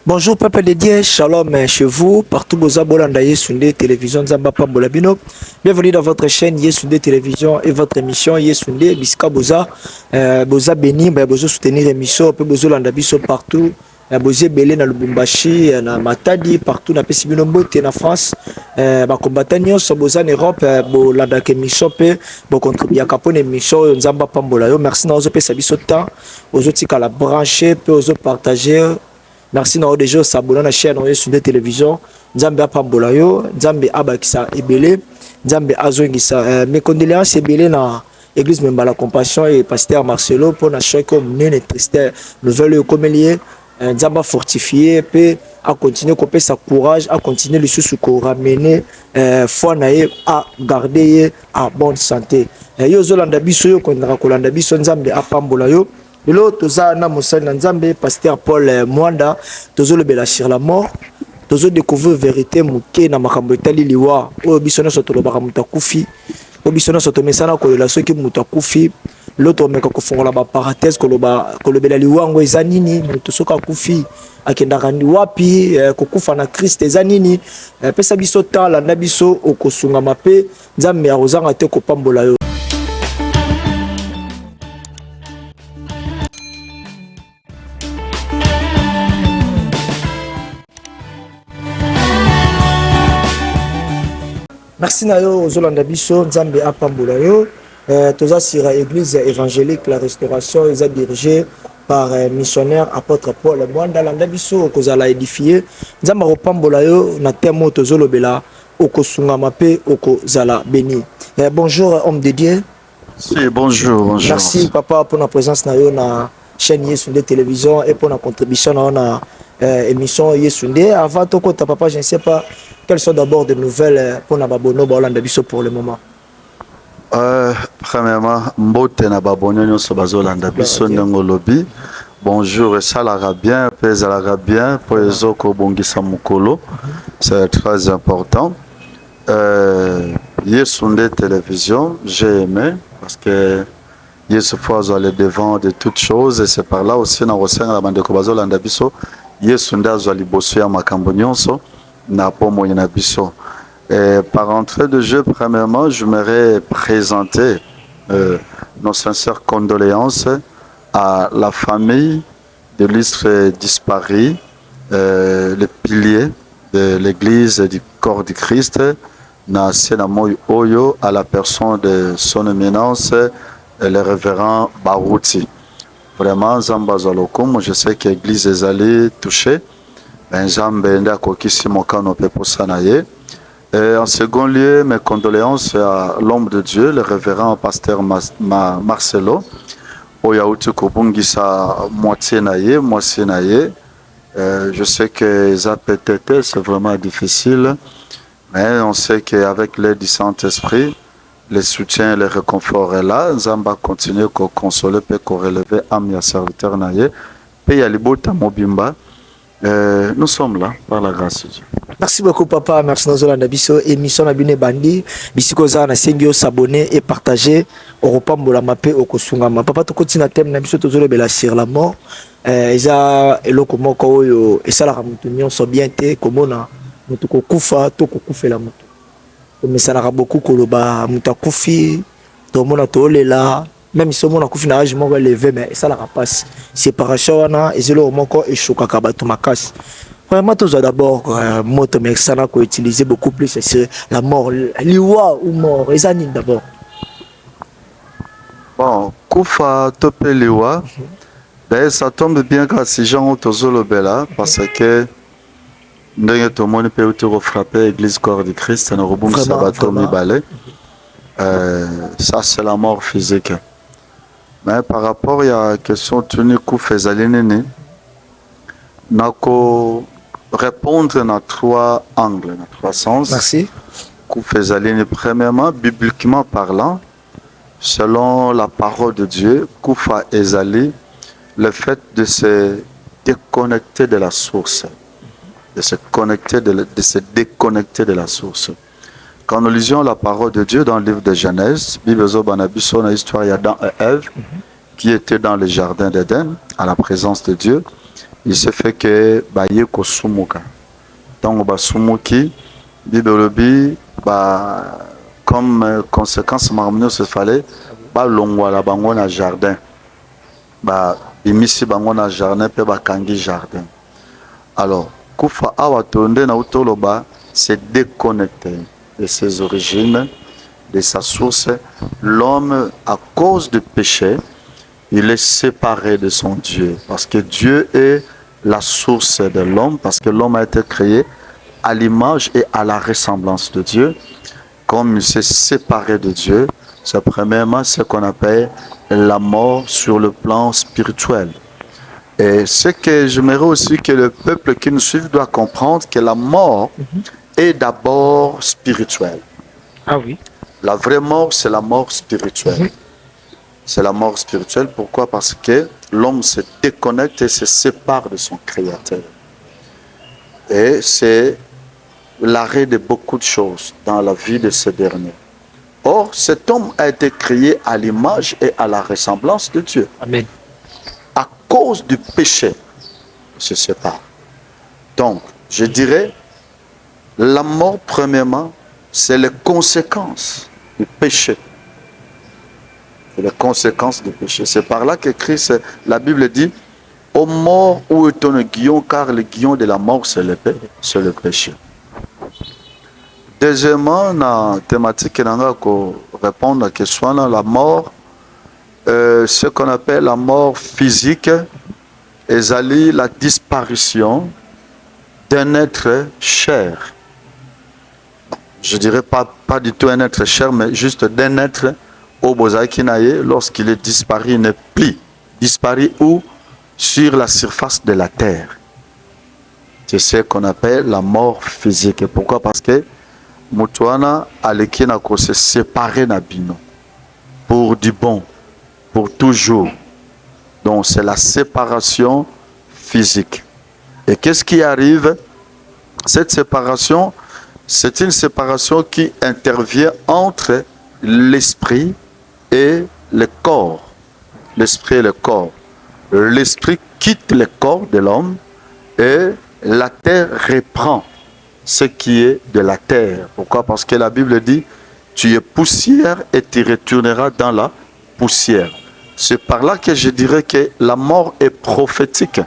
Bonjour peuple de Dieu, shalom chez vous, partout Boza Bolanda Yesunde Télévision Zamba Pambolabino. Bienvenue dans votre chaîne Yesunde Télévision et votre émission Yesunde Biska Boza. Boza béni, Boza soutenir l'émission, puis Boza Landabiso partout. Boza Belé na Lubumbashi, na Matadi, partout na Pesibino Mbote na France. Combattants so Boza en Europe, Bolanda émission pe bo contribuer à capone émission Zamba Pambolayo. Merci na ozo pesa biso temps, ozo tika la brancher, pe ozo partager. Merci na déjà s'abonner à la chaîne sur la télévision. Nzambe apambola yo, Nzambe abakisa ebele, Nzambe azongisa. Mes condoléances ebele na église Memba la Compassion et pasteur Marcelo pour na choc comme nene triste nouvelle comme lié. Nzamba fortifié peut à continuer couper sa courage, à continuer le sous ko ramener foi na à garder à bonne santé. Yo zolanda biso yo kondra kolanda biso Nzambe apambola yo. Lelo toza na mosali na Nzambe pasteur Paul Mwanda tozo lebela sur la mort tozo découvrir vérité muke na makambo etali liwa o biso na soto lobaka mutakufi o biso na soto mesana ko la soki mutakufi l'autre meka ko fongola ba parenthèse ko lobela liwa ngo ezanini tosoka kufi akenda kandi wapi ko kufa na Christ ezanini pesa biso tala na biso okosunga mape Nzambe ya rozanga te ko pambola yo. Merci na yo Zolanda biso Nzambe apambola yo. Toza sur église évangélique la restauration est dirigée par missionnaire apôtre Paul Mwanda landa biso kozala édifié Nzambe opambola yo na temo tozolobela okosunga mape okozala béni. Bonjour homme de Dieu. Si, bonjour. Merci papa pour la présence na yo na chaîne Yesunde télévision et pour la contribution na émission Yesunde. Avant tout papa, je ne sais pas quelles sont d'abord des nouvelles pour na babono Bolanda biso pour le moment. Premièrement, mbote na babono nyonso bazolanda biso ndenge lobi. Bonjour et ça la bien, pèse bien pour les oko bongisa mukolo. C'est très important. Yesunde télévision, j'ai aimé parce que Yesu fois aller devant de toutes choses et c'est par là aussi na rosenga la bande ko bazolanda biso. Yesunde azali bosso ya makambo nyonso na pomo na biso. Par entrée de jeu, premièrement, je m'aimerais présenter nos sincères condoléances à la famille de l'illustre disparu, les piliers de l'église du corps du Christ, na Senamoy Oyo, à la personne de son éminence, le révérend Barouti. Vraiment, Zamba Zalokum, je sais que l'église est allée toucher. Nzambe kokisi mokano pe posanaye. En second lieu, mes condoléances à l'homme de Dieu, le révérend pasteur Marcelo. Oyauti Kobungisa moitié naye. Je sais que ça peut-être c'est vraiment difficile, mais on sait qu'avec l'aide du Saint-Esprit, le soutien et le réconfort est là. Zamba continue à consoler et à relever âme et serviteur naye. Pe ya libota mobimba. Nous sommes là par la grâce de Dieu. Merci beaucoup papa, merci Nozolanda biso émission na bine bandi bisiko za na sengio s'abonner et partager au repambola mape okosunga ma papa to continue thème na biso tozolobela sur la mort eza eloko moko oyo esala mutu nyonso bien te komona mutu kokufa to kokufela mutu komesana beaucoup koloba mutu akufi to mona to lela même si on a couffé na âge moko levé mais ça la passe séparation wana ezelo moko eshoka ka bato makasi. Vraiment tous d'abord moto mexana ko utiliser beaucoup plus c'est la mort liwa ou mort ezani d'abord. Bon, kufa tope liwa. D'ailleurs ça tombe bien quand ces gens tozolo bela parce que ndenge to moni pe utiro frapper église corps de Christ na robum sabato mibale. Ça c'est la mort physique. Mais par rapport à la question tenue Koufezalinene, nako répondre dans trois angles, dans trois sens. Merci. Koufezaline, premièrement, bibliquement parlant, selon la parole de Dieu, Koufa Ezali, le fait de se déconnecter de la source, de se déconnecter de la source. Quand nous lisions la parole de Dieu dans le livre de Genèse, Bible Zobanabiso, dans l'histoire d'Adam et Ève, qui étaient dans le jardin d'Éden, à la présence de Dieu, il se fait que baye ko sumuka donc ba sumuki bibolobi ba comme conséquence marmonio se fallait ba longwa la bango na jardin ba bimisi bango na jardin pe ba kangi jardin. Alors kufa awa tonde na utoloba c'est déconnecté de ses origines, de sa source. L'homme, à cause du péché, il est séparé de son Dieu. Parce que Dieu est la source de l'homme, parce que l'homme a été créé à l'image et à la ressemblance de Dieu. Comme il s'est séparé de Dieu, c'est premièrement ce qu'on appelle la mort sur le plan spirituel. Et ce que j'aimerais aussi que le peuple qui nous suit doit comprendre, que la mort est d'abord spirituelle. Ah oui. La vraie mort, c'est la mort spirituelle. C'est la mort spirituelle. Pourquoi? Parce que l'homme se déconnecte et se sépare de son Créateur. Et c'est l'arrêt de beaucoup de choses dans la vie de ce dernier. Or, cet homme a été créé à l'image et à la ressemblance de Dieu. Amen. À cause du péché, il se sépare. Donc, je dirais, la mort, premièrement, c'est les conséquences du péché. C'est les conséquences du péché. C'est par là que Christ, la Bible dit, ô mort, où est ton aiguillon, car le guillon de la mort, c'est le péché. Deuxièmement, dans la thématique, pour répondre à la question, la mort, ce qu'on appelle la mort physique, est la disparition d'un être cher. Je dirais pas du tout un être cher, mais juste d'un être au Bozakinaye, lorsqu'il est disparu, il n'est plus disparu où? Sur la surface de la terre. C'est ce qu'on appelle la mort physique. Et pourquoi? Parce que Moutouana Alekina se séparer d'Abino pour du bon, pour toujours. Donc c'est la séparation physique. Et qu'est-ce qui arrive? Cette séparation, c'est une séparation qui intervient entre l'esprit et le corps. L'esprit et le corps. L'esprit quitte le corps de l'homme et la terre reprend ce qui est de la terre. Pourquoi? Parce que la Bible dit, tu es poussière et tu retourneras dans la poussière. C'est par là que je dirais que la mort est prophétique.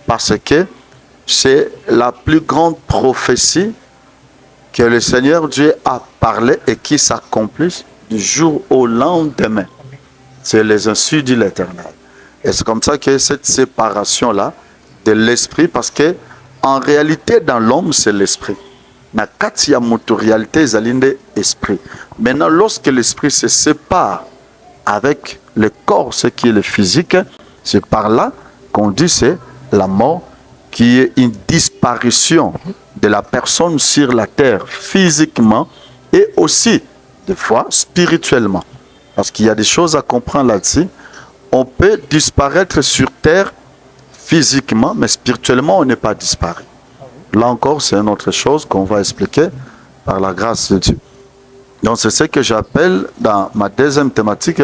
Parce que c'est la plus grande prophétie que le Seigneur Dieu a parlé et qui s'accomplisse du jour au lendemain. C'est les insus de l'Éternel. Et c'est comme ça que cette séparation-là de l'esprit, parce que en réalité, dans l'homme, c'est l'esprit. Mais quand il y a une réalité, c'est l'esprit. Maintenant, lorsque l'esprit se sépare avec le corps, ce qui est le physique, c'est par là qu'on dit c'est la mort, qui est une disparition de la personne sur la terre physiquement et aussi, des fois, spirituellement. Parce qu'il y a des choses à comprendre là-dessus. On peut disparaître sur terre physiquement, mais spirituellement, on n'est pas disparu. Là encore, c'est une autre chose qu'on va expliquer par la grâce de Dieu. Donc, c'est ce que j'appelle dans ma deuxième thématique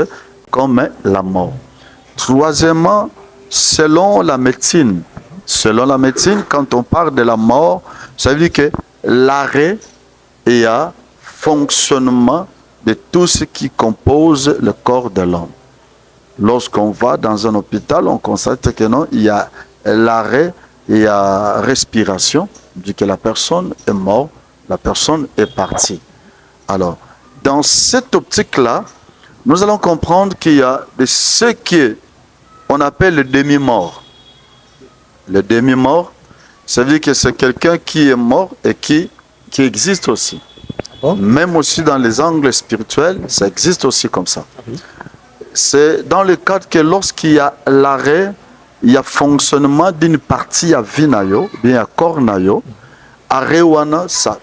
comme la mort. Troisièmement, selon la médecine, quand on parle de la mort, ça veut dire que l'arrêt et un fonctionnement de tout ce qui compose le corps de l'homme. Lorsqu'on va dans un hôpital, on constate que non, il y a l'arrêt, il y a respiration, dit que la personne est morte, la personne est partie. Alors, dans cette optique-là, nous allons comprendre qu'il y a de ce qu'on appelle le demi-mort. Le demi-mort, ça veut dire que c'est quelqu'un qui est mort et qui existe aussi. Même aussi dans les angles spirituels, ça existe aussi comme ça. C'est dans le cadre que lorsqu'il y a l'arrêt, il y a fonctionnement d'une partie à vinayo, bien à cornayo, arrêt wana, ça,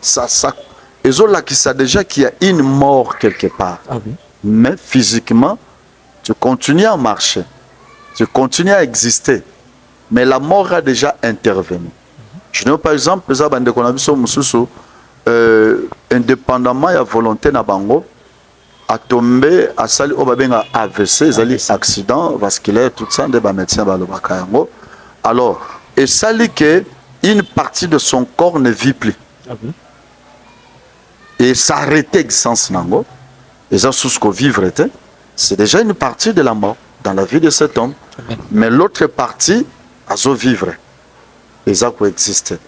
et là qui sait déjà qu'il y a une mort quelque part. Mais physiquement, tu continues à marcher, tu continues à exister, mais la mort a déjà intervenu. Je dis par exemple, indépendamment de la volonté de bango, a tombé à sali obabenga AVC, zali accident vasculaire, tout ça, des médecins balobakayango. Alors, et ça dit que une partie de son corps ne vit plus. Ah oui. Et s'arrêter existence nango, et ça sous ce qu'on vivre était, c'est déjà une partie de la mort dans la vie de cet homme. Amen. Mais l'autre partie, à zo vivre, et ça coexiste.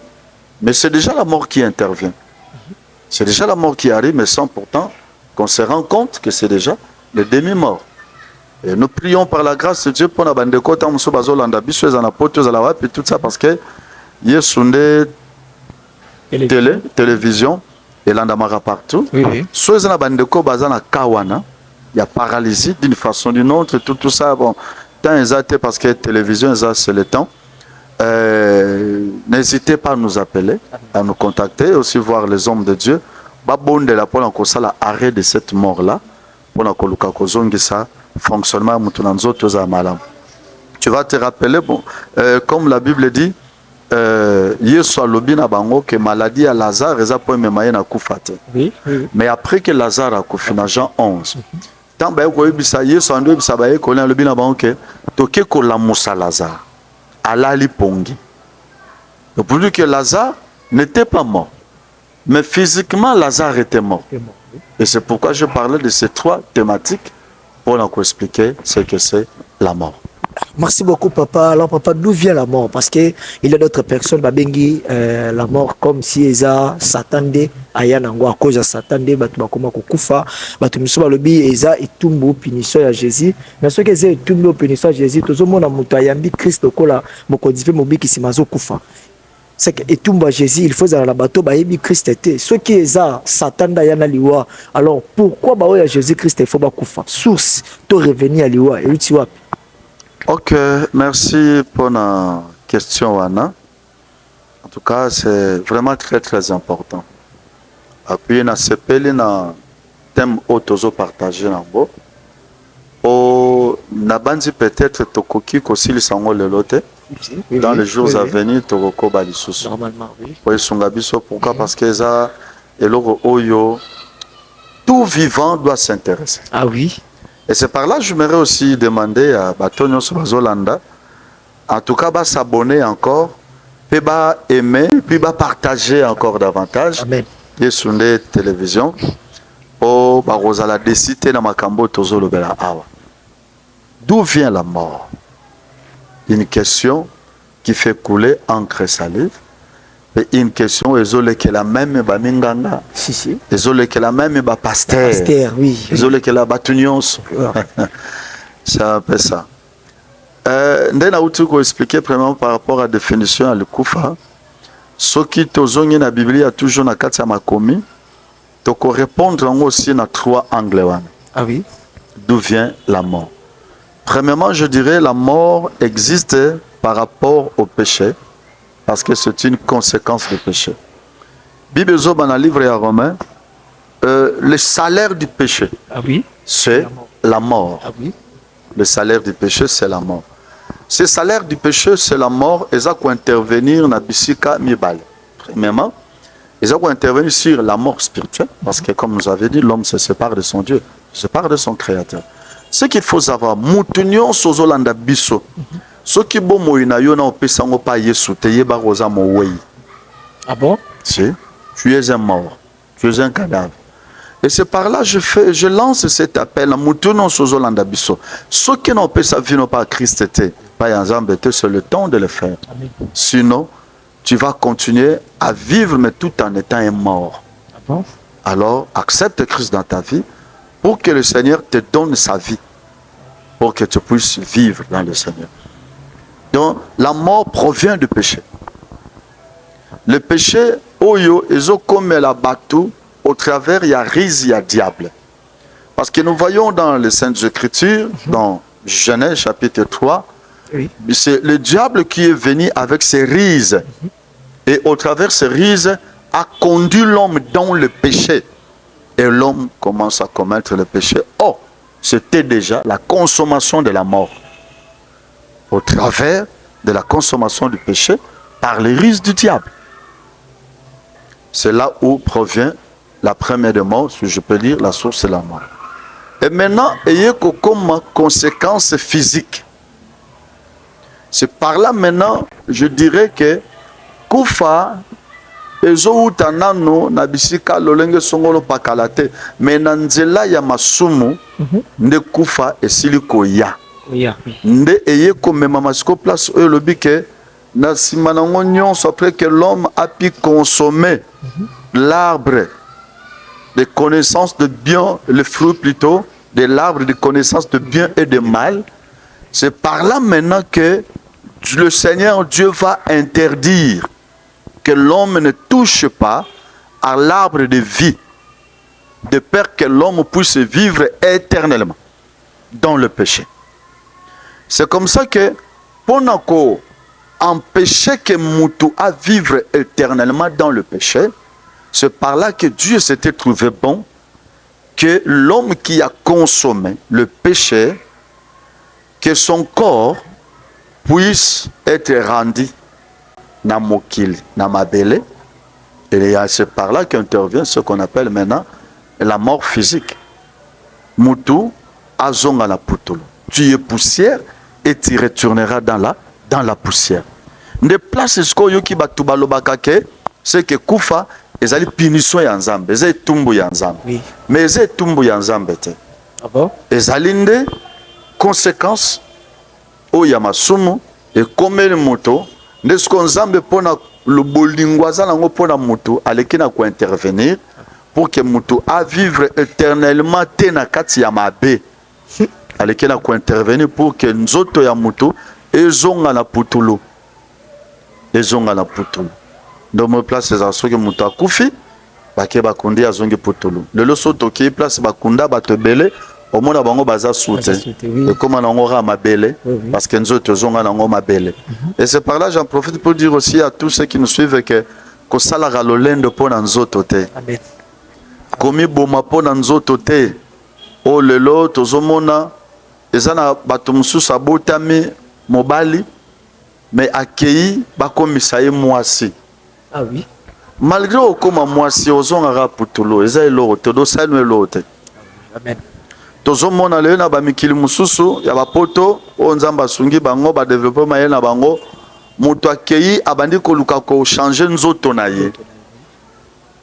Mais c'est déjà la mort qui intervient. C'est déjà la mort qui arrive, mais sans pourtant qu'on se rend compte que c'est déjà le demi-mort. Et nous prions par la grâce de Dieu pour la bande de côté, nous bazo landa biso ezana poto ezala wapi tout ça parce que yesunde télévision et l'andamara partout. Oui, oui. Soit ezana bande de ko bazana kawana, il y a paralysie d'une façon ou d'une autre, tout ça bon. Tant exact parce que télévision c'est le temps. N'hésitez pas à nous appeler, à nous contacter, aussi voir les hommes de Dieu. Babonde la pour la arrêt de cette mort là, pour la koluka kozongi ça fonctionnement mutunanzo toza malam. Tu vas te rappeler bon, comme la Bible dit, Yesu alobina bango que maladie à Lazare eza po memaye na kufate. Oui, oui. Mais après que Lazare a kufi na Jean 11, tant ba ko yebisa Yesu ando yebisa ba ye ko na lobina bango que toke ko la musa Lazare. Alali pongi. Donc pour dire que Lazare n'était pas mort. Mais physiquement, Lazare était mort. Et c'est pourquoi je parlais de ces trois thématiques pour nous expliquer ce que c'est la mort. Merci beaucoup, papa. Alors, papa, d'où vient la mort? Parce qu'il y a d'autres personnes qui la mort comme si ils s'attendaient à Yanango, à cause de s'attendaient, bakoma kufa, batumiso lobi eza itumbu punition à Jésus. Mais ce que c'est itumbu punition à Jésus, tout le monde a mutayambi Christ kola mokodife mobi qui simazo kufa. C'est que itumbu à Jésus, il faut à la bateau ba yebi Christ était. Ce qui est Satan yana liwa. Alors pourquoi ba oya Jésus Christ il faut ba kufa? Source to revenir à liwa et tu vois. Ok, merci pour la question, Anna. En tout cas, c'est vraiment très, très important. Appuyer dans ce pays, dans thème autozo partagé dans beau. Oh, n'abandit peut-être tokoki kosi le sango le lote. Dans les jours à venir, tokoko balisusu. Normalement, oui. Oui, songabiso. Pourquoi? Parce que ça, et l'oro oyo, tout vivant doit s'intéresser. Ah oui. Et c'est par là que j'aimerais aussi demander à Batonio Sobazolanda, en tout cas, de s'abonner encore, puis aimer, puis partager encore davantage. Amen. Et sur les télévisions, pour Barosala décider dans Makambo Tozolo Bela Awa. D'où vient la mort? Une question qui fait couler encre et salive. Et une question, est-ce que la même Baminganga? Si, si. Est-ce que la même pasteur? Pasteur, oui. Est-ce que la batunion? C'est un peu ça. Ndena outu ko expliquer premièrement par rapport à la définition à l'Kufa. Ce qui tozongi na Bible a toujours na kati ya makomi. Toko répondre aussi na trois angles. Ah oui. D'où vient la mort? Premièrement, je dirais la mort existe par rapport au péché. Parce que c'est une conséquence du péché. Bible Zob dans le livre à Romains, le salaire du péché, ah oui, c'est la mort. Ah oui. Le salaire du péché, c'est la mort. Ce salaire du péché, c'est la mort. Et ça peut intervenir dans Bissika Mibal. Premièrement, et ça peut intervenir sur la mort spirituelle. Parce que comme nous avons dit, l'homme se sépare de son Dieu, se sépare de son Créateur. Ce qu'il faut savoir, Moutounion Sozolanda Bisso. Ce qui est bon, ah bon? Si, tu es un mort, tu es un cadavre. Et c'est par là que je lance cet appel à Moutonon Sozolanda Bisso. Ce qui n'ont pas sa vie, non pas Christ était, pas ensemble, c'est le temps de le faire. Amen. Sinon, tu vas continuer à vivre, mais tout en étant un mort. Ah bon? Alors, accepte Christ dans ta vie pour que le Seigneur te donne sa vie, pour que tu puisses vivre dans le Seigneur. Donc, la mort provient du péché. Le péché, oyo, ils ont comme la bateau, au travers, il y a rise, il y a diable. Parce que nous voyons dans les Saintes Écritures, dans Genèse chapitre 3, oui. C'est le diable qui est venu avec ses rises. Et au travers de ces rises, a conduit l'homme dans le péché. Et l'homme commence à commettre le péché. Oh, c'était déjà la consommation de la mort. Au travers de la consommation du péché par les rises du diable. C'est là où provient la première de mort, si je peux dire, la source de la mort. Et maintenant, ayez comme conséquence physique. C'est par là maintenant, je dirais que kufa ezouta nano na bisika lolenge songolo pakalate mais na nzela ya masumu nde kufa esili koya nde eye komema masiko place oyo lobi ke na nsima nango nyonso après que l'homme a pu consommer l'arbre de connaissance de bien, le fruit plutôt de l'arbre de connaissance de bien et de mal, c'est par là maintenant que le Seigneur Dieu va interdire que l'homme ne touche pas à l'arbre de vie, de peur que l'homme puisse vivre éternellement dans le péché. C'est comme ça que, pour empêcher que Moutou à vivre éternellement dans le péché, c'est par là que Dieu s'était trouvé bon que l'homme qui a consommé le péché, que son corps puisse être rendu dans Mokili, dans Mabele. Et c'est par là qu'intervient ce qu'on appelle maintenant la mort physique. Moutou, azonga la putolo. Tu es poussière et tu retourneras dans la poussière. Ne place ce qu'on yoki batubalobakake, c'est que kufa ezali punition ya nzambe, ezali tumbu ya nzambe. Oui. Mais ezali tumbu ya nzambe te. Ah bon? Ezali nde conséquence oya masumu et comme le moto, nde ce qu'on nzambe pona le bolingwaza nango pona moto aleki na ko intervenir pour que moto a vivre éternellement te na kati ya mabe. Aleki na ko intervenir pour que nzoto ya moto ezonga na putulu. Ezonga na putulu. Dans mon place c'est ça que moto akufi bake bakundi azongi putulu. Le soto ki place bakunda batebele au mona bango baza soute. Et comment nango ra mabele parce que nzoto zonga nango mabele. Et c'est par là j'en profite pour dire aussi à tous ceux qui nous suivent que ko sala galolendo pona nzoto te. Amen. Komi boma pona nzoto te. O lelo tozomona ezana bato mususu abotami mobali mais accueilli bakomisa ye mwasi. Ah oui. Malgré okoma mwasi ozongaka putulu eza eloko te dosano eloko te. Amen. Tozomona lelo na bamikili mususu ya bapoto o nzamba asungi bango ba développement ye na bango moto accueilli abandi koluka ko changer nzoto na ye.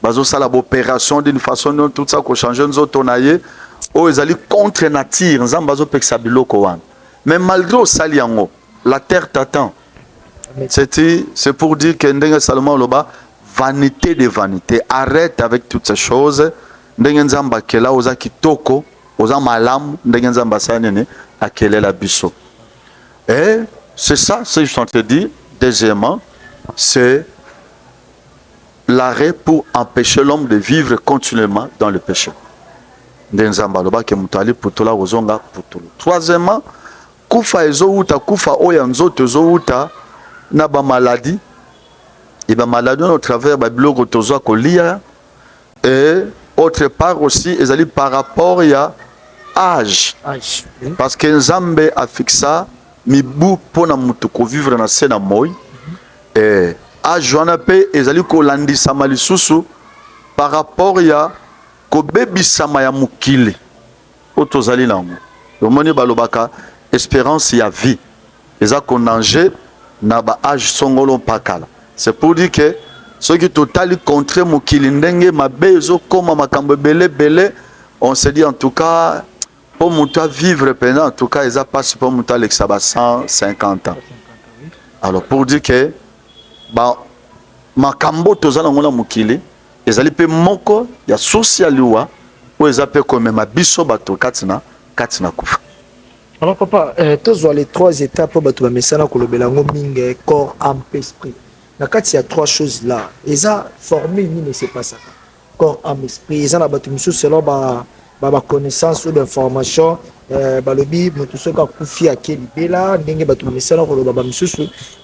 Bazo sala opération d'une façon non tout ça ko changer nzoto na ye o ezali contre nature nzamba bazo pekisa biloko wana. Mais malgré osali yango la terre t'attend. C'est pour dire que Ndenge Salomon Loba, vanité de vanité. Arrête avec toutes ces choses. Ndenge Nzamba Kela, Oza Kitoko, Oza Malam, Ndenge Nzamba Sanene, Akele la Bisso. Et c'est ça, c'est ce que je suis en train de dire. Deuxièmement, c'est l'arrêt pour empêcher l'homme de vivre continuellement dans le péché. Ndenge Nzamba Loba, Kemutali, Putola, Ozonga, Putolo. Troisièmement, Kufa Ezouta, Kufa Oyanzo, Tezouta, na ba maladie et ba maladie au travers ba biloko tozo kolia et autre part aussi ezali par rapport ya âge parce que Nzambe a fixé mibu pona mutu ko vivre na sena moy et âge wana pe ezali ko landisa malisusu par rapport ya ko bebisama ya mukili otozali nango omoni balobaka espérance ya vie eza ko danger na ba âge songolo pakala. C'est pour dire que ceux qui totali contre mokili ndenge mabezo koma makambo belé belé on se dit en tout cas pour muta vivre pendant en tout cas ils a passé pour muta l'exaba 150 ans. Alors pour dire que ba makambo tozala ngona mokili ezali pe moko ya socialiwa ou ezape comme ma biso bato katina kufa. Alors papa, tous les trois étapes pour battre mesana kolobelango minge corps, âme, esprit. Na kati il y a trois choses là. Et ça formé ni ne c'est pas ça. Corps, âme, esprit. Et ça na battu monsieur selon ba connaissance ou d'information balobi mutu soka kufi akeli bela ndenge battu mesana koloba ba monsieur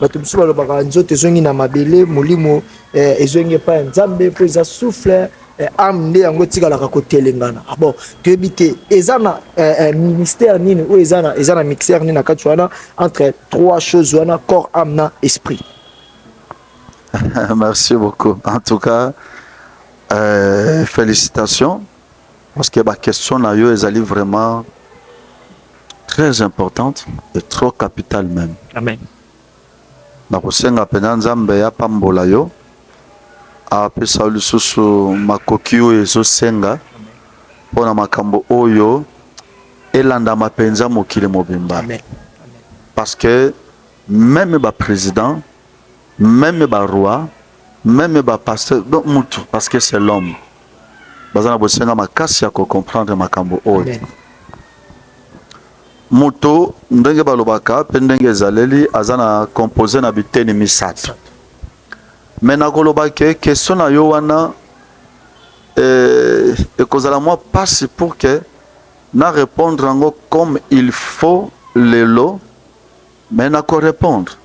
battu monsieur baloba nzote zongi na mabele molimo ezongi pa nzambe po za souffle âme yango tikalaka kotelengana. Ah bon, tu habite ezana ministère nini ou ezana mixeur nini na kati wana entre trois choses wana corps, âme na esprit. Merci beaucoup. En tout cas, félicitations parce que la question na yo ezali vraiment très importante et trop capitale même. Amen. na kosenga pena nzambe ya pambola yo apesa lisusu makoki oyo ezosenga mpona makambo oyo elandama mpenza mokili mobimba. Parce que même ba président, même ba roi, même ba pasteur, donc mutu, parce que c'est l'homme. Bazana bosenga makasi ya ko comprendre makambo oyo. Muto ndenge balobaka pe ndenge ezaleli azana composé na biteni misato. Mais na kolobake question na yo wana ekozala moi passe pour que na répondre yango comme il faut lelo, mais na ko répondre.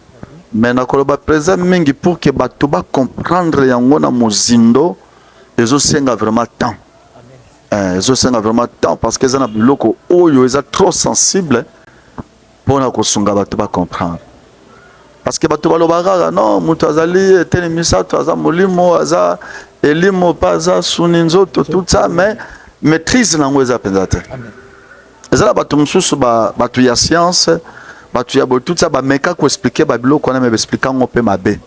Mais na koloba présent mingi pour que bato ba comprendre yango na mozindo ezosenga vraiment temps. Ezosenga vraiment temps parce que zana biloko oyo eza trop sensible pour na kosunga bato ba comprendre. Parce que bato baloba rara non mutu azali eteni misato aza molimo aza elimo paza suninzoto tout ça, mais maîtrise nango eza penza te. Ezala bato mususu bato ya science bato ya tout ça ba meka ko expliquer ba biloko na me expliquer ngo pe mabe.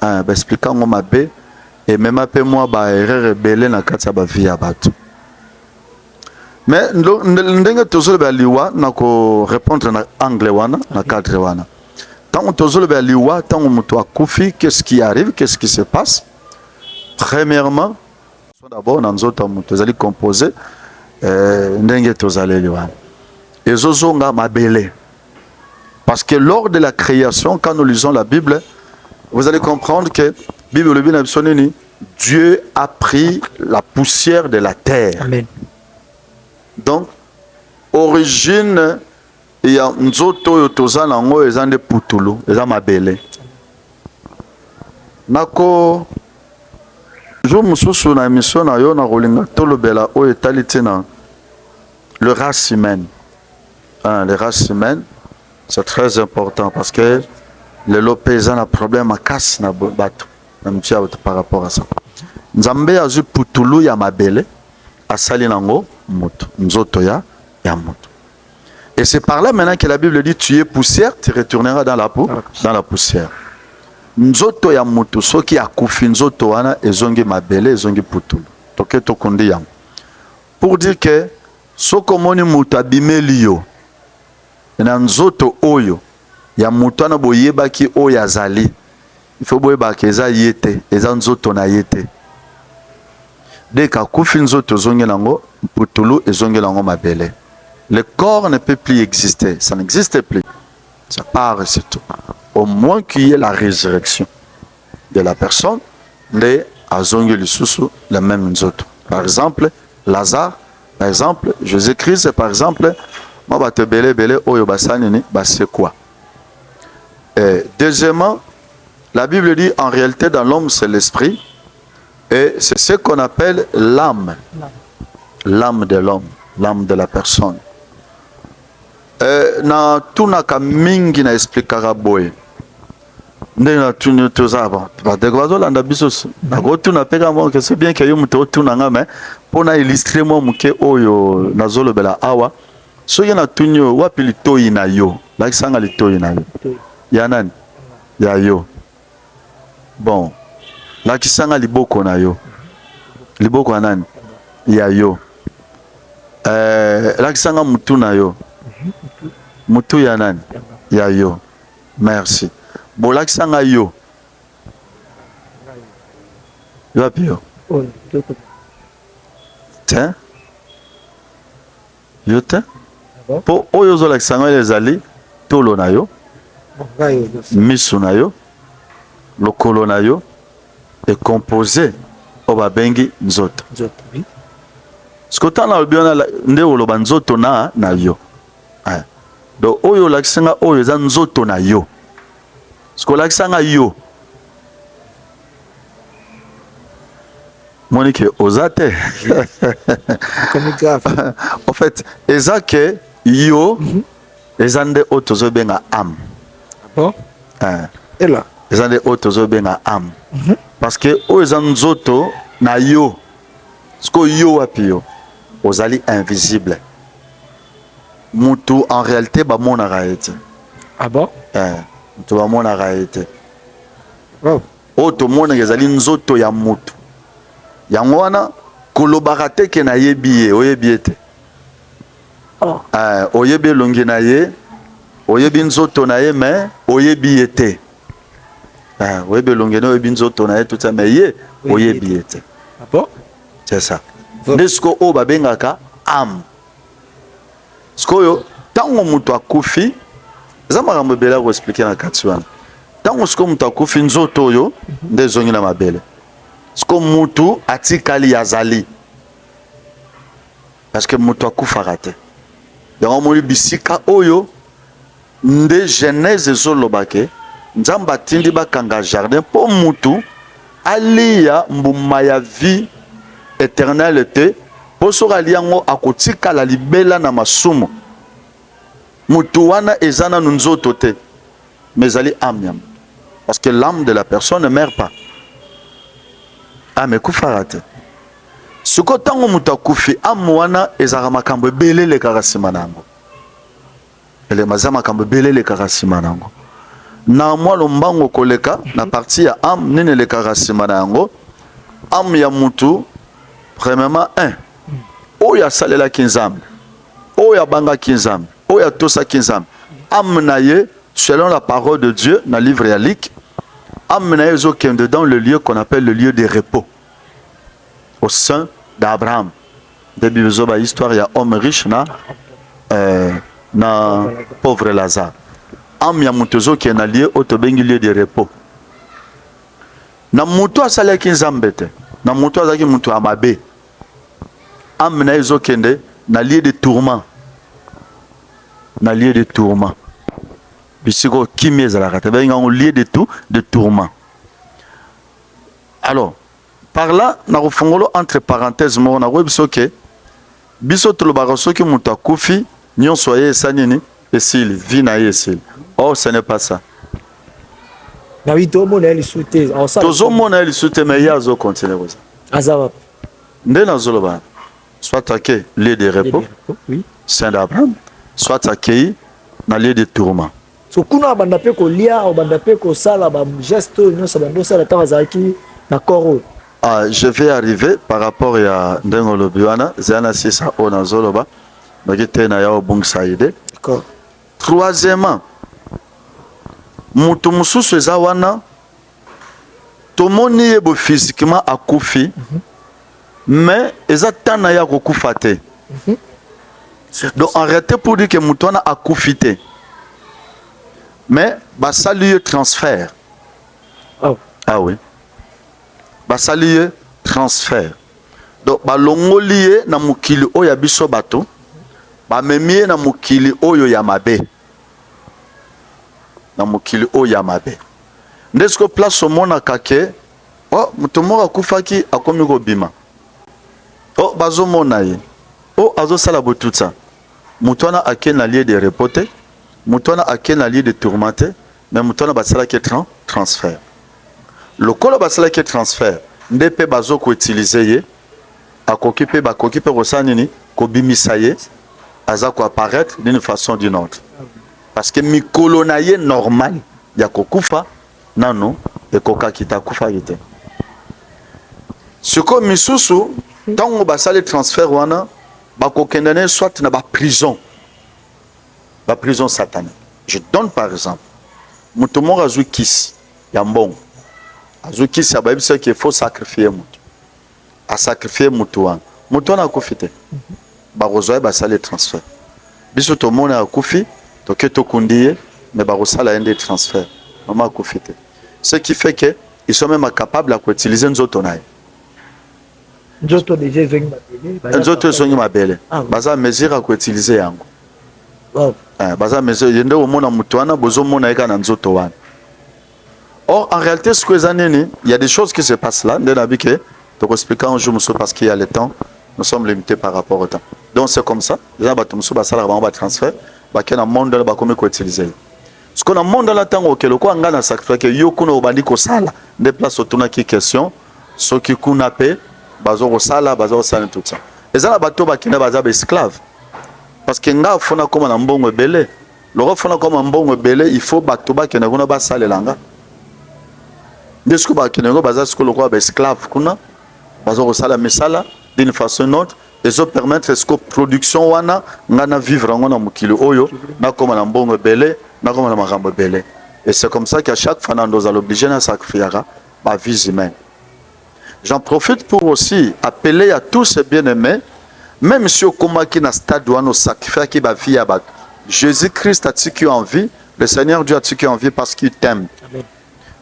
Ba expliquer ngo mabe et même après moi ba erreur rebelle na kati ya ba vie ya bato. Mais ndenge tozolo ba liwa na ko répondre na anglais wana na cadre wana. Tant tozolo ba liwa tant muto akufi, qu'est-ce qui arrive, qu'est-ce qui se passe? Premièrement, d'abord dans nzoto muto ezali composé ndenge tozale liwa. Ezozonga mabele. Parce que lors de la création, quand nous lisons la Bible, vous allez comprendre que Dieu a pris la poussière de la terre. Amen. Donc, origine, il y a nzoto yotoza nango ezande putulu, eza mabele. Nako, jo mususu na émission na yo na rolinga tolobela o etalité na le race humaine. Les races humaines, c'est très important parce que les lopés ont un problème à casse na bato. Par rapport à ça. Nzambe a zu putulu ya mabele asali nango moto nzoto ya moto. Et c'est par là maintenant que la Bible dit tu es poussière, tu retourneras dans la poussière. Nzoto ya moto soki akufi nzoto wana ezongi mabele ezongi putulu. Toke tokundi yango. Pour dire que soko moni moto abimeli yo na nzoto oyo ya moto wana boyebaki oyo azali. Il faut boyeba ke eza yete, eza nzoto na yete. Dès qu'akufi nzoto zonge nango, putulu ezonge nango mabele. Le corps ne peut plus exister, ça n'existe plus. Ça part et c'est tout. Au moins qu'il y ait la résurrection de la personne, les azonge lisusu la même nzoto. Par exemple, Lazare, par exemple, Jésus-Christ, par exemple, moi ba te bele oyo basani ni ba c'est quoi? Deuxièmement, la Bible dit en réalité dans l'homme c'est l'esprit et c'est ce qu'on appelle l'âme. L'âme de l'homme, l'âme de la personne. Na tuna ka mingi na expliquera boy. Ndena tunu tozaba. Ba de gwazo landa biso. Na go tuna peka mo que c'est bien que yo muto tuna nga mais pona illustrer mo muke oyo nazolo bela awa. So yana tunyo wapi litoyi na yo. La kisanga litoyi na yo. Ya nani? Ya yo. Bon, la kisanga liboko na yo. Liboko na nani? Ya yo. La kisanga mutu na yo. Mutu ya nani? Ya yo. Merci. Bon, la kisanga yo. Wapi yo? Tiens. Yo te? Po oyo zo la kisanga ezali tolo na yo. Misu na yo. Lokolo na yo est composé au babengi nzoto. Skota na obiona nde oloba nzoto na yo. Do oyo lakisenga oyo za nzoto na yo. Sko lakisanga yo. Monique ozate. Comme grave. En fait, ezake yo ezande otozo benga âme. Bon. Et là Les gens de haute benga âme. Parce que aux nzoto na yo. Ce que yo apio ozali invisible. Mutu en réalité ba mona raeti. Ah bon? mutu bamonaka ye te. Oh tomonaka ezali nzoto ya mutu yango wana kolobaka te ke nayebi ye, oyebi ye te. Oyebi elongi na ye, oyebi nzoto na ye, me oyebi ye te. Oyebi elongi na oyebi nzoto na ye tout ça, mais ye oyebi ye te. C'est ça. Nde siko oyo babengaka âme. Sikoyo tango mutu akufi, eza makambo ebele ya koexplike na kati wana. Tango siko mutu akufi nzoto oyo nde ezongi na mabele. Siko mutu atikali yazali. Parce que mutu akufaka te. Yango moni bisika oyo nde Genèse ezolobake Nzambe atindi bakanga jardin po mutu alia mbuma ya vie éternelle te po soki alia yango akotikala libela na masumu. Mutu wana eza nanu nzoto te, mais ezali âme. Parce que l'âme de la personne ne meurt pas. Âme ekufaka te. Siko tango mutu akufi âme wana ezaka makambo ebele elekaka nsima na yango. Elemaza makambo ebele elekaka nsima na yango. Na mwa lombango koleka na partie ya âme nini elekaka nsima na yango. Âme ya mutu premièrement oyo asalelaki Nzambe, oyo abangaki Nzambe, oyo atosaki Nzambe. Âme na ye selon la parole de Dieu dans le livre ya Luc, âme na ye ezokende dans le lieu qu'on appelle le lieu de repos au sein d'Abraham. Depuis besoba histoire ya homme riche na pauvre Lazare. Âme ya mutu ezokende na lieu otobengi lieu de repos. Na mutu asalaki Nzambe te, na mutu azaki mutu amabe. Âme na ye ezokende na lieu de tourment. Na lieu de tourment. Bisiko kimi ezalaka te benga un lieu de tourment. Alors, par là, na kofongolo entre parenthèses mo na webiso ke biso tolobaka soki mutu akufi nyonso ye esanini esili vie na ye esili. Oh, ce n'est pas ça. Na oui, tomona eli souté. Tozomona eli souté mais ya zo continuer comme ça. Azaba. Nde na zoloba. Soit aké lieu de repos. Oui. Saint d'Abraham. Soit aké na lieu de tourment. So kuna banda pe ko lia o banda pe ko sala ba geste nyonso bando sala tawazaki na koro. Je vais arriver par rapport à Ndengolo Biwana, Zana Sisa Ona Zoloba, Nagite na Yao Bung Saïde. D'accord. Troisièmement, mutu mususu eza wana tomoni ye bo physiquement akufi, mais eza tana ya kokufa te. Donc en réalité pour dire que mutu wana akufi te. Mais basali ye transfert. Oh. Ah oui. Basali ye transfert. Donc balongoli ye na mukili oyo ya biso bato, bamemi ye na mukili oyo ya mabe. Na mukili oyo ya mabe. Ndesko place omonaka ke oh mutu moko akufaki akomi kobima. Oh bazomona ye. Oh azosala botutsa. Mutu wana ake na lieu de repos te. Mutu wana ake na lieu de tourmenté, mais mutu wana basalaki transfert. Lokolo basalaki transfert nde pe bazoko utiliser ye akoki pe bakoki pe kosala nini kobimisa ye aza ko apparaître d'une façon ou d'une autre. Parce que mikolo na ye normal ya kokufa nano ekoka kita kufa yete. Siko misusu tango basali transfert wana bakokendane soit na ba prison satanique. Je donne par exemple mutu moko azwi kisi ya mbongo. Azuki sababu c'est qu'il faut sacrifier mutu. A sacrifier mutu wana. Mutu wana akufi te. Barozoye basali transfert. Biso to mona akufi, to ke to kundiye, mais barosala ende transfert. Maman akufi te. Ce qui fait que ils sont même capables à utiliser nzoto naye. Nzoto déjà zongi mabele. Nzoto zongi mabele. Baza mesure à utiliser yango. Wow. Baza mesure yende o mona mutu wana bozo mona eka na nzoto wana. Or, en réalité, ce que il y a des choses qui se passent là. Donc, expliquer un jour, parce qu'il y a le temps, nous sommes limités par rapport au temps. Donc, c'est comme ça. Les gens vont transfert, ils vont monde là utiliser. Ce qu'on a monde là, tant que le quoi, on a sacrifié que yokuno obandi ko sala. Des places autour qui question, ce qui kunape, bazo sala, bazo sala tout ça. Les gens là bateau bakina baza esclaves. Parce que nga fona comme na mbongo belé. le refona comme un bon belé il faut batoba qui ne connaît pas ça les langues de ce que ba qui ne connaît pas ce que le roi esclave kuna bazo sala mesala d'une façon ou autre et ça permettre ce que production wana ngana vivre ngona mukili oyo na comme na bon belé na comme na makambo belé et c'est comme ça qu'à chaque fois nous allons obliger à sacrifier ma vie humaine. J'en profite pour aussi appeler à tous ces bien-aimés, même si au combat qui n'a stade doit nous sacrifier qui va vie à Jésus-Christ a tué en vie, le Seigneur Dieu a tué en vie parce qu'il t'aime.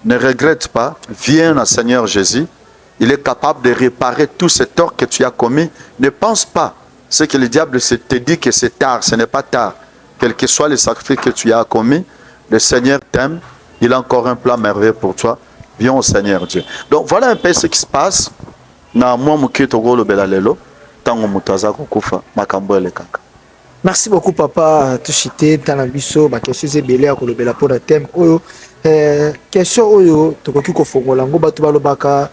Ne regrette pas, viens à Seigneur Jésus, il est capable de réparer tous ces torts que tu as commis. Ne pense pas ce que le diable te dit que c'est tard, ce n'est pas tard. Quel que soit le sacrifice que tu as commis, le Seigneur t'aime, il a encore un plan merveilleux pour toi. Viens au Seigneur Dieu. Donc voilà un peu ce qui se passe. Merci beaucoup papa Tushite Tanabiso ba question ebele ya kolobela pour le thème oyo question oyo tokoki kofongola ngo bato balobaka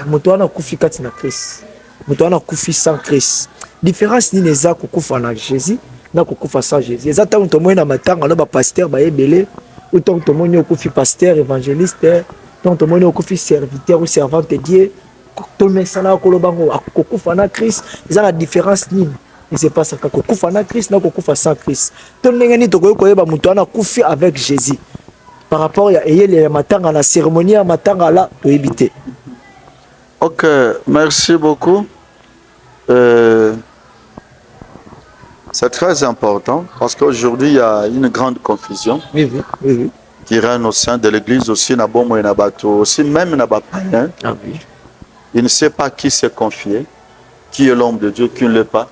moto wana kufi kati na Christ moto wana kufi sans Christ différence ni neza kokufa na Jésus na kokufa sans Jésus ezata moto moyena matanga lo ba pasteur ba ebele ou tant que monyo okufi pasteur évangéliste tant que monyo okufi serviteur ou servante de Dieu tout le messana kolobango akukufa na Christ eza la différence ni et c'est pas ça kokufa na Christ na kokufa sans Christ to ndengeni to koyeba mutu ana kufi avec Jésus par rapport à eyele matanga la cérémonie ya matanga là to éviter. OK, merci beaucoup. C'est très important parce qu'aujourd'hui il y a une grande confusion. Oui. Qui règne au sein de l'église aussi, na bon na bateau aussi, même na païen. Ah oui. Il ne sait pas qui s'est confié, qui est l'homme de Dieu, qui ne l'est pas.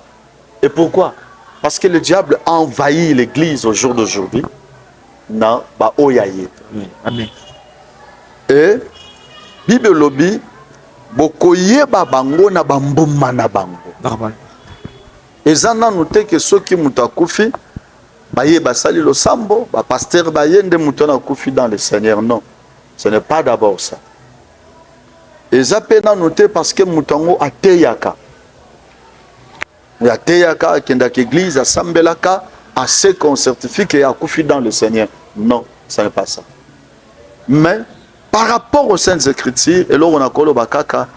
Et pourquoi? Parce que le diable a envahi l'église au jour d'aujourd'hui. Na ba oyaye. Amen. Et Bible lobby bokoye ba bango na bambuma na bango. Normal. Et ça n'a noté que ceux qui mutakufi baye basali lo sambo ba pasteur baye nde mutona kufi dans le Seigneur. Non, ce n'est pas d'abord ça. Et ça peut noter parce que mutango ateyaka. Ateyaka kenda l'église a sambelaka à ce qu'on certifie qu'il y a kufi dans le Seigneur. Non, ce n'est pas ça. Mais par rapport aux Saintes Écritures, et là on a kolo bakaka,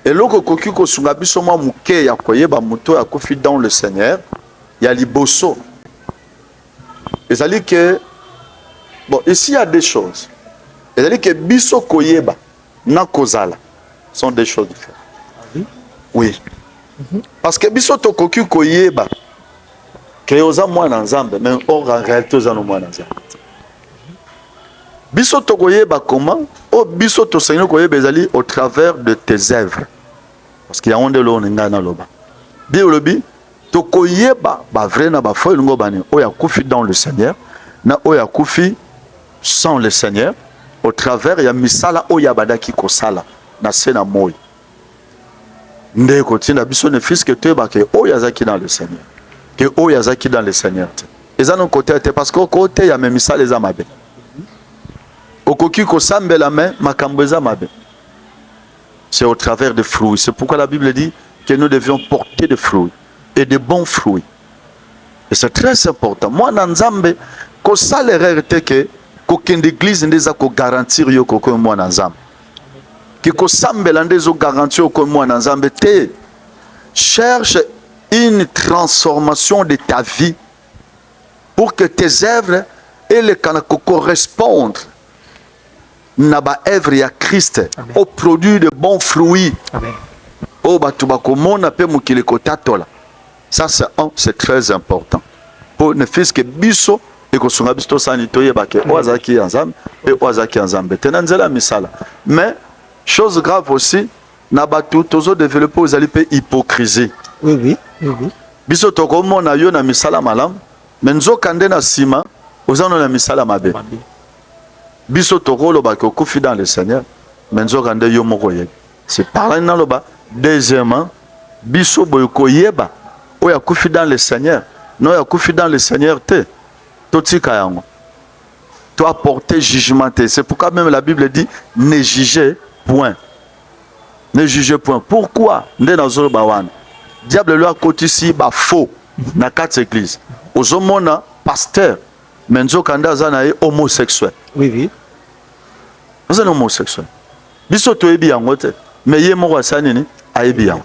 et là koki ko sunga biso mwa muke ya koyeba muto ya kufi dans le Seigneur, il y a liboso. Et ça dit que bon, ici il y a des choses. Et ça dit que biso koyeba na kozala sont des choses différentes. Oui. Parce que biso to koki koyeba que oza mwana nzambe mais en réalité oza no mwana nzambe. Biso to koyeba comment? O biso to seigneur koyeba ezali au travers de tes œuvres. Parce qu'il y a onde lo ninga na loba. Biolobi to koyeba ba vrai na ba foi ngo bani o ya kufi dans le Seigneur na o ya kufi sans le Seigneur au travers ya misala o ya badaki ko sala na sena moy. Nde ko tina biso ne fils que te ba ke o ya zaki dans le Seigneur. Que o ya zaki dans le Seigneur. Et ça non côté parce que côté ya même misala za mabe. Okoki ko sambela main makambo za mabe. C'est au travers des fruits. C'est pourquoi la Bible dit que nous devions porter des fruits et de bons fruits. Et c'est très important. Moi, dans Nzambe, ko sale erreur te que qu'aucune église n'eza ko garantir yo ko moi dans Nzambe. Que ko sambela ndezo garantir ko moi dans Nzambe te. Cherche une transformation de ta vie pour que tes œuvres et les correspondent na ba œuvre ya Christ au produit de bons fruits. Amen. Oh batubako mona pe mukile kotatola. Ça c'est très important. Pour ne fils que biso et ko sunga biso sanito yebake oazaki ensemble et oazaki ensemble. Tenanzela misala. Mais chose grave aussi na batu tozo développer aux alipe hypocrisie. Oui. Biso toko mona yo na misala malam, menzo kande na sima ozano na misala mabe. Biso toko loba ko kufi dans le Seigneur, menzo kande yo moko ye. C'est par là loba. Deuxièmement, biso boyko yeba oya kufi dans le Seigneur. Non ya kufi dans le Seigneur te. Totika yango. Tu as porté jugement. C'est pourquoi même la Bible dit ne jugez point. Ne jugez point. Pourquoi? Diable lui a côté ici faux dans quatre églises. Aux hommes pasteur mais nzokanda zana est homosexuel. Oui, oui. Vous êtes homosexuel. Biso toyebi yango te, mais ye moko asanini ayebi yango.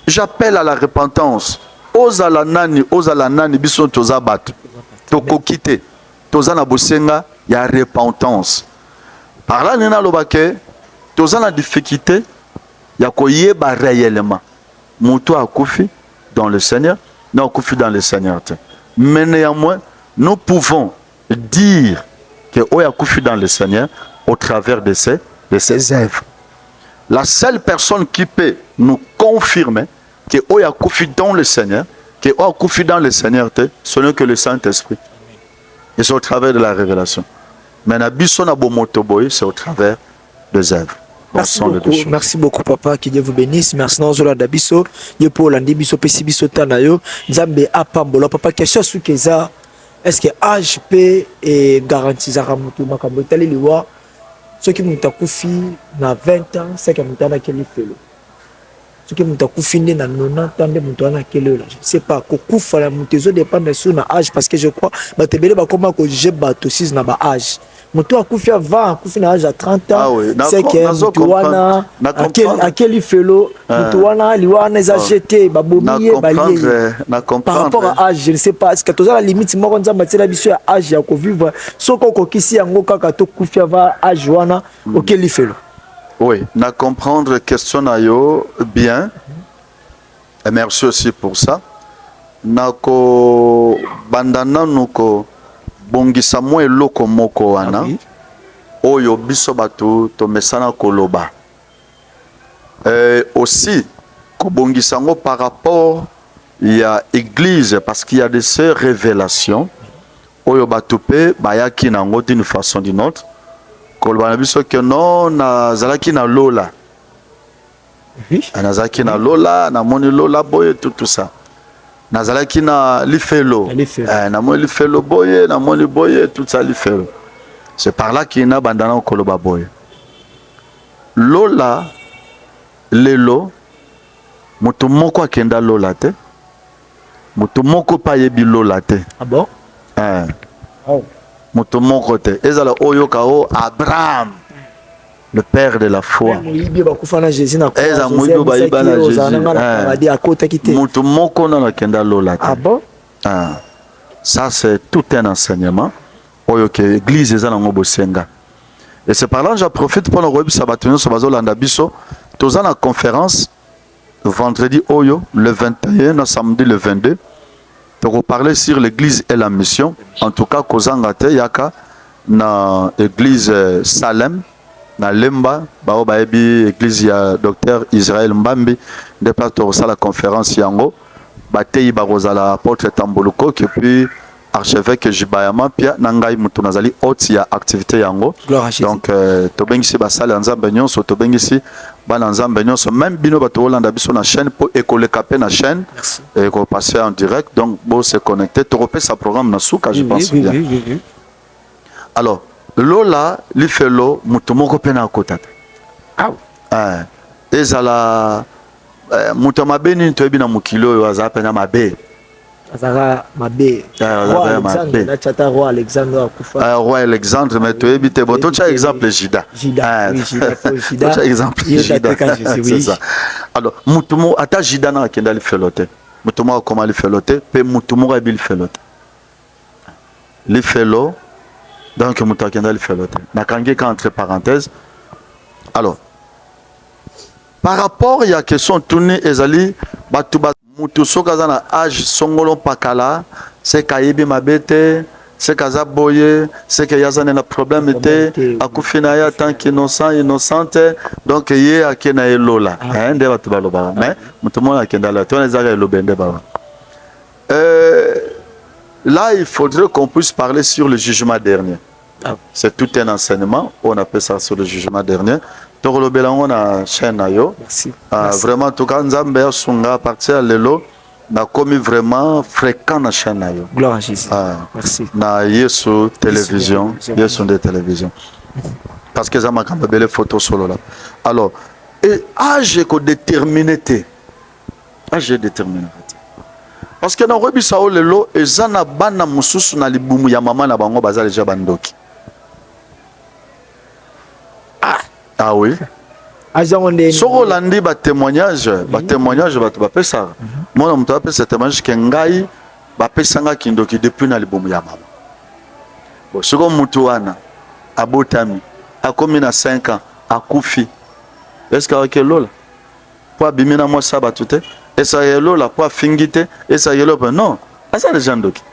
J'appelle à la repentance. Ozala nani biso toza bato. Toko kite. Toza na bosenga ya repentance. Par là nina lobake toza na difficulté ya koyeba réellement. Mutu akufi dans le Seigneur, non akufi dans le Seigneur. Mais néanmoins, nous pouvons dire que oya akufi dans le Seigneur au travers de ses œuvres. La seule personne qui peut nous confirmer que oya akufi dans le Seigneur, que oya akufi dans le Seigneur, ce n'est que le Saint-Esprit. Et c'est au travers de la révélation. Mais na biso na bomotoboy, c'est au travers des œuvres. Merci beaucoup, papa. Que Dieu vous bénisse. Merci Zola Dabiso. Dieu pour l'andi biso pesi biso tanayo. Nzambe apambola papa. Question sur keza. Est-ce que âge peut et garantir ramutu makambo tali liwa. Ceux qui m'ont koufi na 20 ans, c'est que m'ont na quel fait. Ceux qui m'ont koufi na 90 ans, m'ont na quel âge. Je sais pas. Kokufa la mutezo dépend de son âge parce que je crois batebele ba comment que j'ai bato 6 na ba âge. Moto akufi avant akufi na âge à 30 ans, c'est que mutuana à quel félo mutuana liwana za jeté babomiye balié par rapport à âge. Je ne sais pas est-ce que toza la limite moko nzamba tsela biso ya âge ya ko vivre soko kokisi yango kaka to kufi avant âge wana auquel félo. Oui, na comprendre question na yo bien. Et merci aussi pour ça. Nako bandana nuko bongisa mo eloko moko wana oyo biso bato to mesana koloba aussi ko bongisa ngo par rapport il y a église parce qu'il y a des révélations oyo bato pe bayaki nango d'une façon d'une autre koloba na biso que non na zalaki na lola anazaki na lola na moni lola boye tout ça. Nazalaki na lifelo, na moi lifelo boye, na moi boye, tout ça lifelo. C'est par là qu'il y a bandana au koloba boye. Lola, lelo, mutu moko akenda lola te, mutu moko pa yebi lola te. Ah bon? Oh. Mutu moko te. Ezala oyo kao Abraham, le père de la foi. Ça c'est tout un enseignement. Et c'est par là que j'en profite pour le web sabatonio sur Bazolanda Biso. Tous en conférence vendredi Oyo, le 21, samedi le 22. Pour parler sur l'église et la mission. En tout cas, Kozangate Yaka, na église Salem. Na Lemba, bao baebi église ya docteur Israël Mbambi, de plateau la conférence yango, batei barozala apôtre Tamboluko, et puis archevêque Jibayama, pia nangai mutunazali hôte ya activité yango. Donc tobengisi basale nzambe nyonso, tobengisi bana nzambe nyonso, même bino bato Holanda biso na chaîne pour écoler capé na chaîne et ko passer en direct. Donc bon se connecter, to repé sa programme na souka, je pense bien. Alors Lola, l'ifelo, mutomoko pena kotata. Ah. Ezala, mutamabeni toebi na mukilo yo azape na mabe. Azara mabe. Roi Alexandre akufa. Roi Alexandre, mais toebi te boto cha exemple Jida. Jida. Jida. Cha exemple Jida. C'est ça. Alors, mutumo ata Jida na kenda lifelote. Mutumo comment lifelote, pe mutumo ebi lifelote. Lifelo. Donc, Moutakenda le fait l'autre. Nakange entre parenthèses. Alors, par rapport à la question tournée, Ezali, Batouba, Moutousou Kazana, âge, Songolo Pakala, c'est Kayebi Mabete, c'est Kazaboye, c'est que Yazan a problème, Akufinaya, tant innocente, donc il y a Kena et Lola. Mais, Moutoumon a Kenda la tourne, Zara et Lobende Baba. Là, il faudrait qu'on puisse parler sur le jugement dernier. C'est tout un enseignement. On appelle ça sur le jugement dernier. Toro Belango na chaîne yo. Vraiment, tout cas, Nzambe Sunga partir lelo na commis vraiment fréquent na chaîne yo. Gloire à Jésus. Merci. Na Yesu télévision, Yesu de télévision. Parce que ça m'a quand même belle photo solo là. Alors, et âge ko déterminé. Âge déterminé. parce que na rebisa o lelo ezana bana mususu na libumu ya mama na bango baza déjà bandoki. Ah oui. Soko landi ba témoignage ba pesa. Moi na mto pesa témoignage ke ngai ba pesanga kindoki depuis na libumu ya mama. Bon soko mutu wana abotami akomi na 5 ans akufi. Est-ce que lola pour bimina moi ça ba tout et ça yelo la pour fingite et ça yelo non asa les gens doki.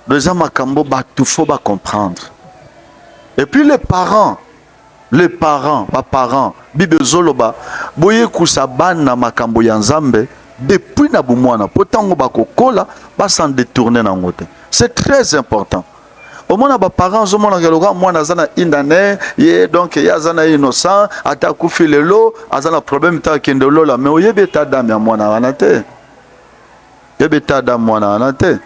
Les gens makambo ba tout faut ba comprendre. Et puis les parents, Bible Zoloba, boye kusabana makambo ya Nzambe depuis na bumwana, potango bakokola, ba s'en détourner na ngote. C'est très important. Au moins ba parents zo mona keloka mwana zana indane, ye donc ya zana innocent, ata kufi lelo, azana problème ta kendolo la, mais oyebe ta dame ya mwana wanate. Yebe ta dame mwana wanate.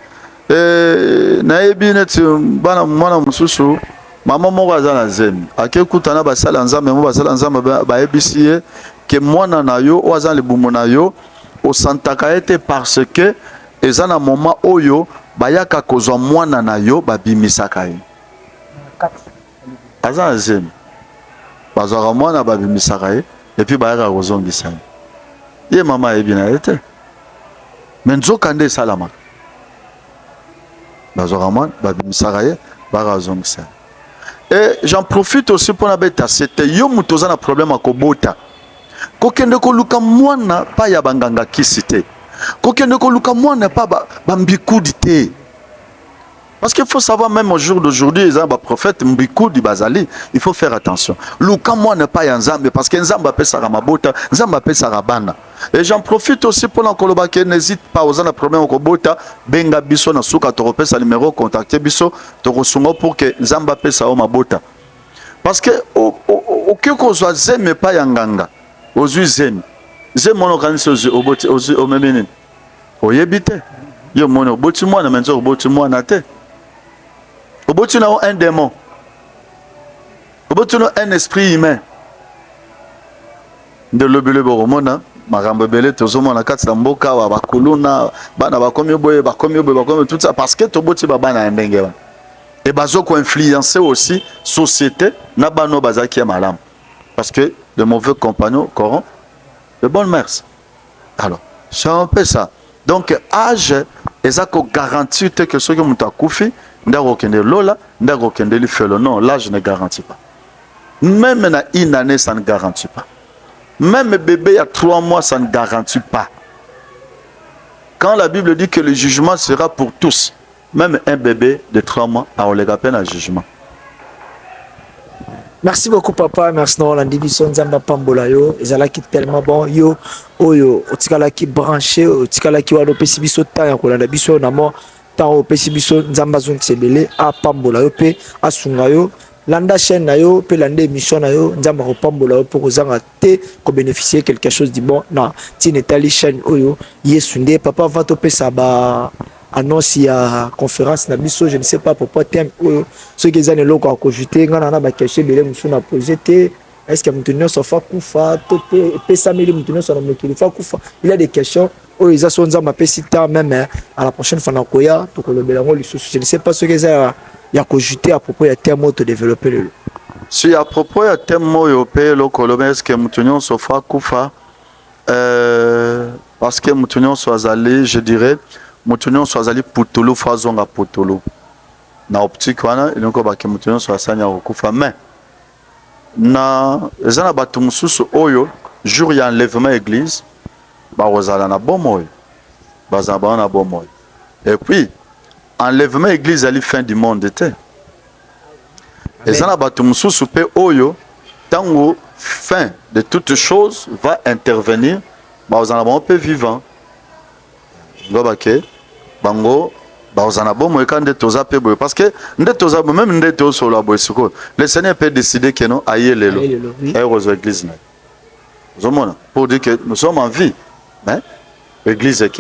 Na yebi net bana mwana mususu maman moko aza na zemi akekutana basala nzambe mo basala nzambe bayebisi ye ke mwana na yo o aza libumu na yo osantaka ete parce que eza na moment oyo bayaka kozwa mwana na yo babimisaka ye aza na zemi bazwaka mwana babimisaka ye epuis bayaka kozongisa ye mama ayebi na ye te me nzoka nde esalamaka bazwaka mwana babimisaka ye bayaka kozongisa ye. Et j'en profite aussi pour nabeta c'était yo mutoza na problème akobota kokende ko luka mwana pa ya banganga kisite kokende ko luka mwana pa bambikudi te parce qu'il faut savoir même au jour d'aujourd'hui les prophètes mbikudi bazali il faut faire attention luka mwana pa ya Nzambe parce que Nzambe apesa mabota Nzambe apesa bana. Et j'en profite aussi pour l'enkoloba que n'hésite pas aux na problème okobota benga biso na suka to repesa numéro contacter biso to kosungo pour que Nzambe apesa o mabota parce que au ko zo zeme pa ya nganga ozui zeme zeme ono kanisa oboti o memene oyebite yo mono oboti mwana menzo oboti mwana te oboti na un démon oboti na un esprit humain de l'obile boromona makambo belé tozomo na kati na mboka wa bakuluna bana bakomi boye tout ça parce que toboti bana ndenge ba et bazo ko influencer aussi société na bano bazaki ya malam parce que de mauvais compagnons corrompent de bonnes mœurs. Alors c'est un peu ça. Donc âge ezako garantit que ceux qui ont takufi ndako kende lola ndako kende li felo non l'âge ne garantit pas. Même na une année ça ne garantit pas. Même bébé il y a 3 mois, ça ne garantit pas. Quand la Bible dit que le jugement sera pour tous, même un bébé de 3 mois a à peine un jugement. Merci beaucoup papa, merci non la division Nzamba Pambola yo, ezalaki tellement bon yo oyo otikala ki branché, otikala ki walo pesi biso ta ya kolanda biso na mo ta o pesi biso Nzamba zontsebele a Pambola yo pe asunga yo. Landa chaîne na yo pe landa émission na yo Nzamba ko Pambola yo pour kozanga te ko bénéficier quelque chose du bon na tinetali chaîne oyo Yesunde papa va to pesa ba annonce ya conférence na biso je ne sais pas pourquoi thème oyo ceux qui ont loko ko jeter ngana na ba question belé musu na projeté est-ce que mutu nyonso fa kufa to pesa mili mutu nyonso na mokili fa kufa il y a des questions oyo za so Nzamba pesi ta même à la prochaine fois na koya to ko lobela ngo lisusu je ne sais pas ceux qui il y a qu'ajouter à propos de thème de développer le. Si à propos de thème européen le colomès que mutunyon sofa kufa parce que mutunyon soit allé je dirais mutunyon soit allé putulu fazonga putulu na optique wana il ngo ba que mutunyon soit sanya kufa mais na ezana batu mususu oyo jour ya enlèvement église ba rozala na bomoy bazaba na bomoy et puis enlèvement église à la fin du monde était. Et ça n'a pas tout mususu pe oyo tango fin de toutes choses va intervenir ba ozana bon peu vivant. Ngobake bango ba ozana bon mo ekande toza pe boy parce que nde toza même nde to solo boy siko. Le Seigneur peut décider que non aye lelo. Et aux églises na. Zomona pour dire que nous sommes en vie. Hein? Église est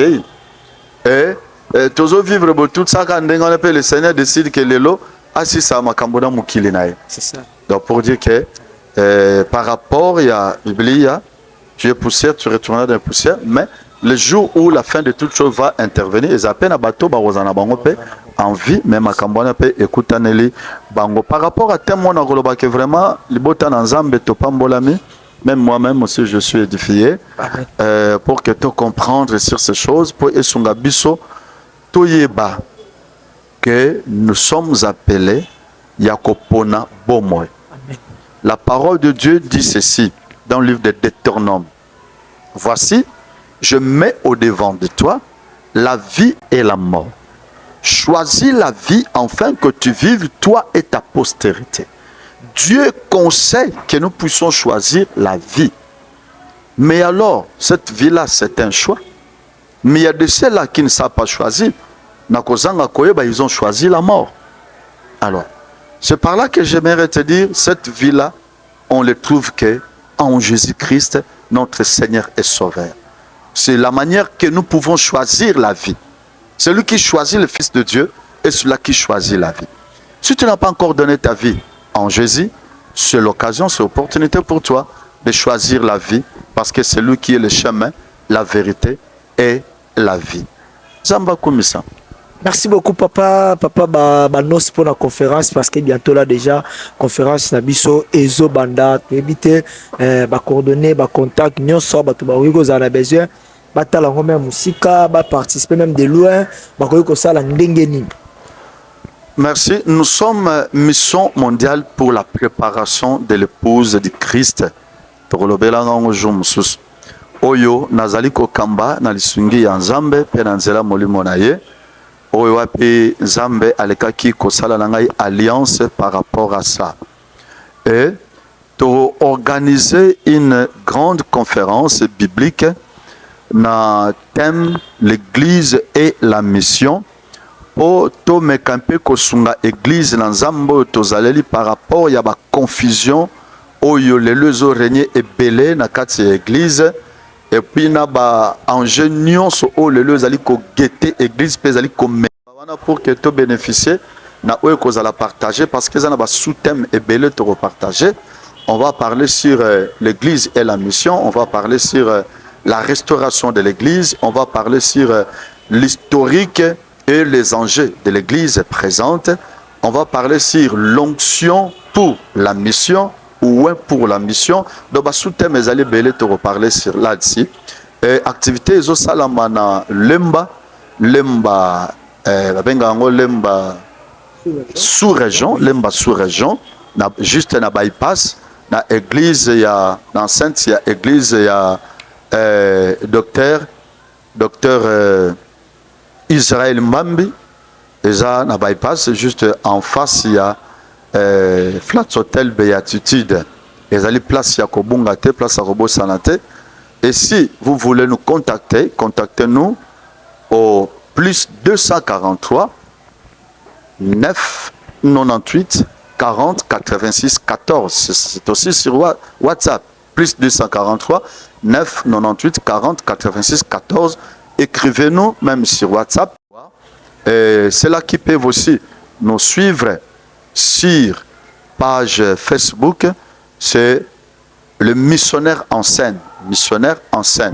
et toujours vivre tout ça quand on appelle le Seigneur décide que lelo asisa makambo na mukili nae. C'est ça. Donc pour dire que par rapport il y a Biblia tu es poussière tu retourneras dans la poussière mais le jour où la fin de toute chose va intervenir, ils appellent à bateau, en vie, même à Kambouana, écoutaneli, bango. Par rapport à témoin, que vraiment, les botan en zambe, topambolami, même moi-même aussi, je suis édifié, pour que tu comprendre sur ces choses, pour esunga biso, toyeba, que nous sommes appelés, Yakopona Bomoy. La parole de Dieu dit ceci, dans le livre de Deutéronome. Voici, je mets au devant de toi la vie et la mort. Choisis la vie afin que tu vives, toi et ta postérité. Dieu conseille que nous puissions choisir la vie. Mais alors, cette vie-là, c'est un choix. Mais il y a de ceux-là qui ne savent pas choisir. Ils ont choisi la mort. Alors, c'est par là que j'aimerais te dire, cette vie-là, on ne trouve que en Jésus-Christ, notre Seigneur et Sauveur. C'est la manière que nous pouvons choisir la vie. Celui qui choisit le Fils de Dieu est celui qui choisit la vie. Si tu n'as pas encore donné ta vie en Jésus, c'est l'occasion, c'est l'opportunité pour toi de choisir la vie parce que c'est lui qui est le chemin, la vérité et la vie. Zamba Koumissa. Merci beaucoup papa nos pour la conférence parce que bientôt là déjà conférence nabiso ezo banda éviter coordonnées contact nyonso bato ba wiko za na besoin batala ngombe musika ba participer même de loin ba ko sala ndenge nini. Merci. Nous sommes mission mondiale pour la préparation de l'épouse du Christ. Tolobela ngo jomusus. Oyo nazali ko kamba na lisungi ya Nzambe pe na nzela molimo na ye. Oyoapi Zambe alekaki kosala nangai alliance par rapport à ça. Et to organiser une grande conférence biblique na thème l'église et la mission pour to mekampe kosunga église na Nzambo tozaleli par rapport ya ba confusion oyo lelozo régner ebele na kati ya église. Et puis na ba enjeu nyonso o lelo ezali ko guetter église pe ezali ko wana pour que to bénéficier na oyo ko la partager parce que ça na ba sous-thème et belé to repartager. On va parler sur l'église et la mission, on va parler sur la restauration de l'église, on va parler sur l'historique et les enjeux de l'église présente, on va parler sur l'onction pour la mission ou pour la mission. Donc, sous-thème, les allez belé te reparler sur là-dessus. Activité, ils ont salamana lemba, sous-région, juste na bypass, na église, il y a, dans Sainte, il y a église, il y a docteur Israël Mbambi, et ça, na bypass, juste en face, il y a Flats Hotel Béatitude. Les allez place Yakobungate, place Arobo Sanate. Et si vous voulez nous contacter, contactez-nous au plus 243 9 98 40 86 14. C'est aussi sur WhatsApp. Plus 243 9 98 40 86 14. Écrivez-nous même sur WhatsApp. C'est là qui peuvent aussi nous suivre sur page Facebook, c'est le missionnaire en scène. Missionnaire en scène.